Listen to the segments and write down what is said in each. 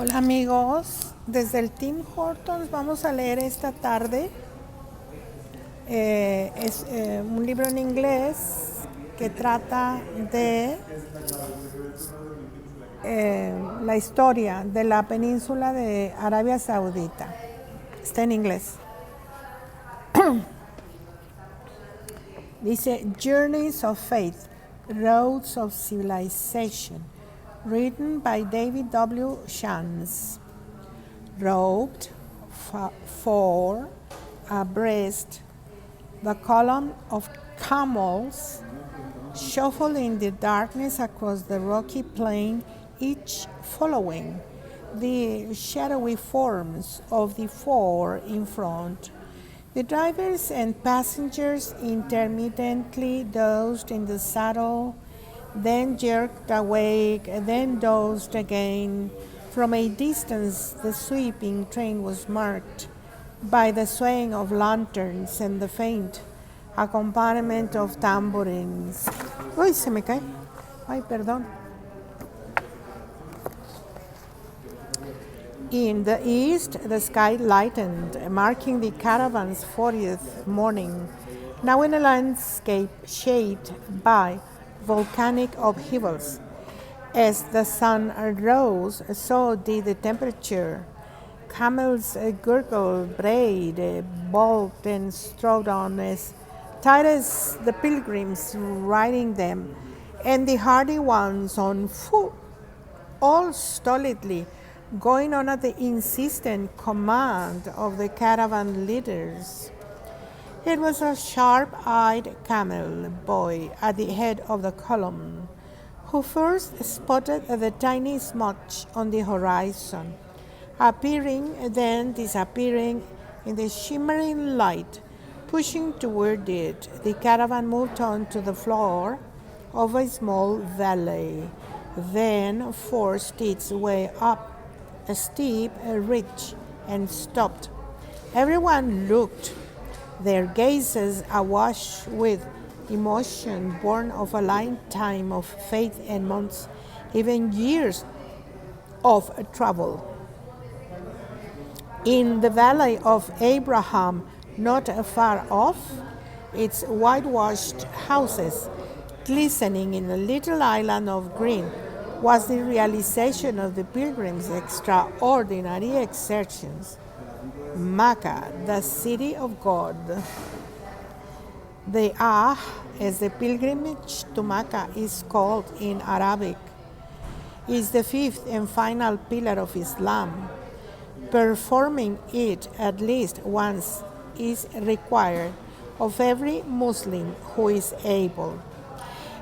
Hola amigos, desde el Tim Hortons vamos a leer esta tarde. Es un libro en inglés que trata de la historia de la península de Arabia Saudita. Está en inglés. Dice Journeys of Faith, Roads of Civilization, written by David W. Shantz. Roped four abreast, the column of camels shuffled in the darkness across the rocky plain, each following the shadowy forms of the four in front. The drivers and passengers intermittently dozed in the saddle, then jerked awake, then dozed again. From a distance, the sweeping train was marked by the swaying of lanterns and the faint accompaniment of tambourines. Uy, se me cae. Ay, perdón. In the east, the sky lightened, marking the caravan's 40th morning, now in a landscape shaped by volcanic upheavals. As the sun rose, so did the temperature. Camels gurgled, brayed, balked, and strode on as tight as the pilgrims riding them, and the hardy ones on foot, all stolidly going on at the insistent command of the caravan leaders. It was a sharp-eyed camel boy at the head of the column who first spotted the tiny smudge on the horizon, appearing, then disappearing in the shimmering light. Pushing toward it, the caravan moved on to the floor of a small valley, then forced its way up a steep ridge and stopped. Everyone looked, their gazes awash with emotion born of a lifetime of faith and months, even years of travel. In the valley of Abraham, not far off, its whitewashed houses glistening in a little island of green, was the realization of the pilgrims' extraordinary exertions. Mecca, the city of God. The as the pilgrimage to Mecca is called in Arabic, is the fifth and final pillar of Islam. Performing it at least once is required of every Muslim who is able.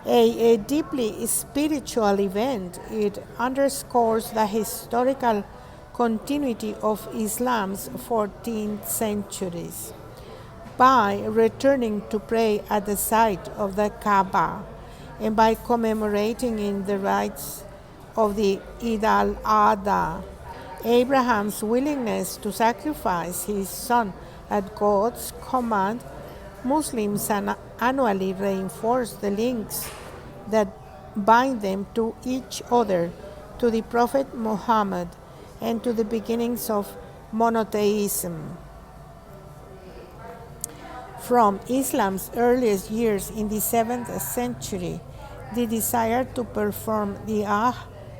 A deeply spiritual event, it underscores the historical continuity of Islam's 14th centuries. By returning to pray at the site of the Kaaba and by commemorating in the rites of the Eid al-Adha, Abraham's willingness to sacrifice his son at God's command, Muslims annually reinforce the links that bind them to each other, to the Prophet Muhammad, and to the beginnings of monotheism. From Islam's earliest years in the 7th century, the desire to perform the Hajj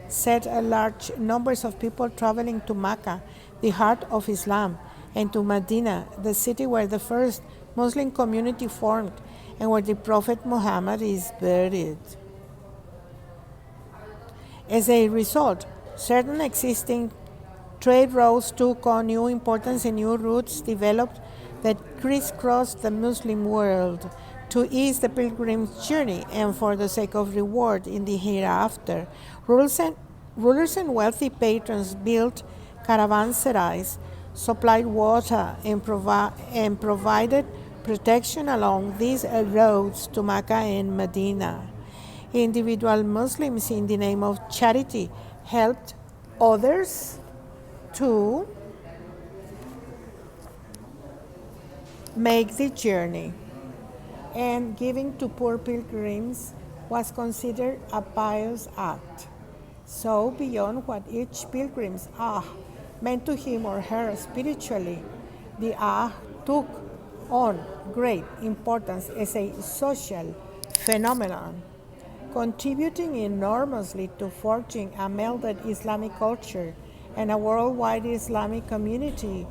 set large numbers of people traveling to Mecca, the heart of Islam, and to Medina, the city where the first Muslim community formed and where the Prophet Muhammad is buried. As a result, certain existing trade routes took on new importance and new routes developed that crisscrossed the Muslim world to ease the pilgrim's journey and for the sake of reward in the hereafter. Rulers and wealthy patrons built caravanserais, supplied water, and provided protection along these roads to Mecca and Medina. Individual Muslims, in the name of charity, helped others to make the journey, and giving to poor pilgrims was considered a pious act. so beyond what each pilgrim's meant to him or her spiritually. The took on great importance as a social phenomenon, contributing enormously to forging a melded Islamic culture and a worldwide Islamic community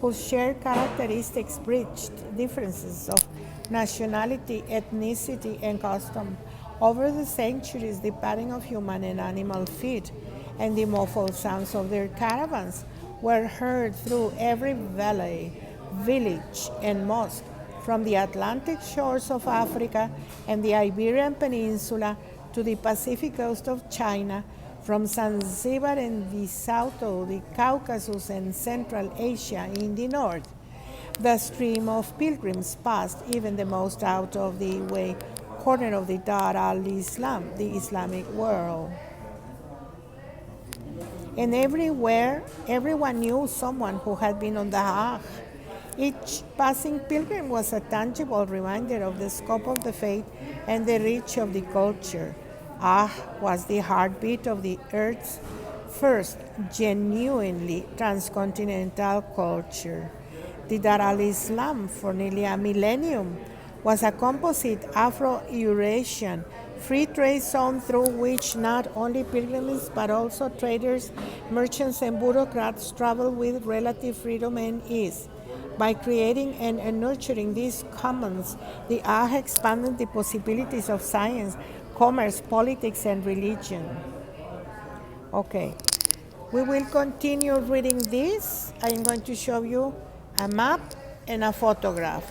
whose shared characteristics bridged differences of nationality, ethnicity, and custom. Over the centuries, the padding of human and animal feet and the muffled sounds of their caravans were heard through every valley, village, and mosque, from the Atlantic shores of Africa and the Iberian Peninsula to the Pacific coast of China, from Zanzibar in the south to the Caucasus and Central Asia in the north. The stream of pilgrims passed even the most out of the way corner of the Dar al Islam, the Islamic world. And everywhere, everyone knew someone who had been on the Hajj. Each passing pilgrim was a tangible reminder of the scope of the faith and the reach of the culture. Was the heartbeat of the earth's first genuinely transcontinental culture. The Dar al-Islam, for nearly a millennium, was a composite Afro-Eurasian free trade zone through which not only pilgrims but also traders, merchants, and bureaucrats traveled with relative freedom and ease. By creating and nurturing these commons, the AHA expanded the possibilities of science, commerce, politics, and religion. Okay, we will continue reading this. I'm going to show you a map and a photograph.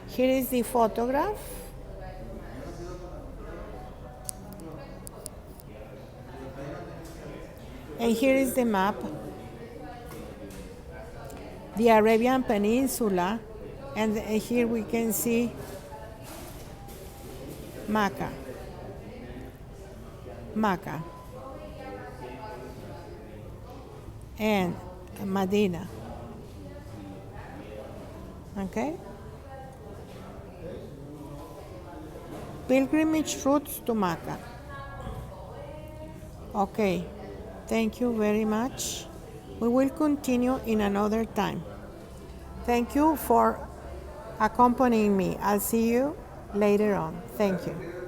Here is the photograph. And here is the map. The Arabian Peninsula, and here we can see Mecca. And Medina. Okay? Pilgrimage routes to Mecca. Okay, thank you very much. We will continue in another time. Thank you for accompanying me. I'll see you later on. Thank you.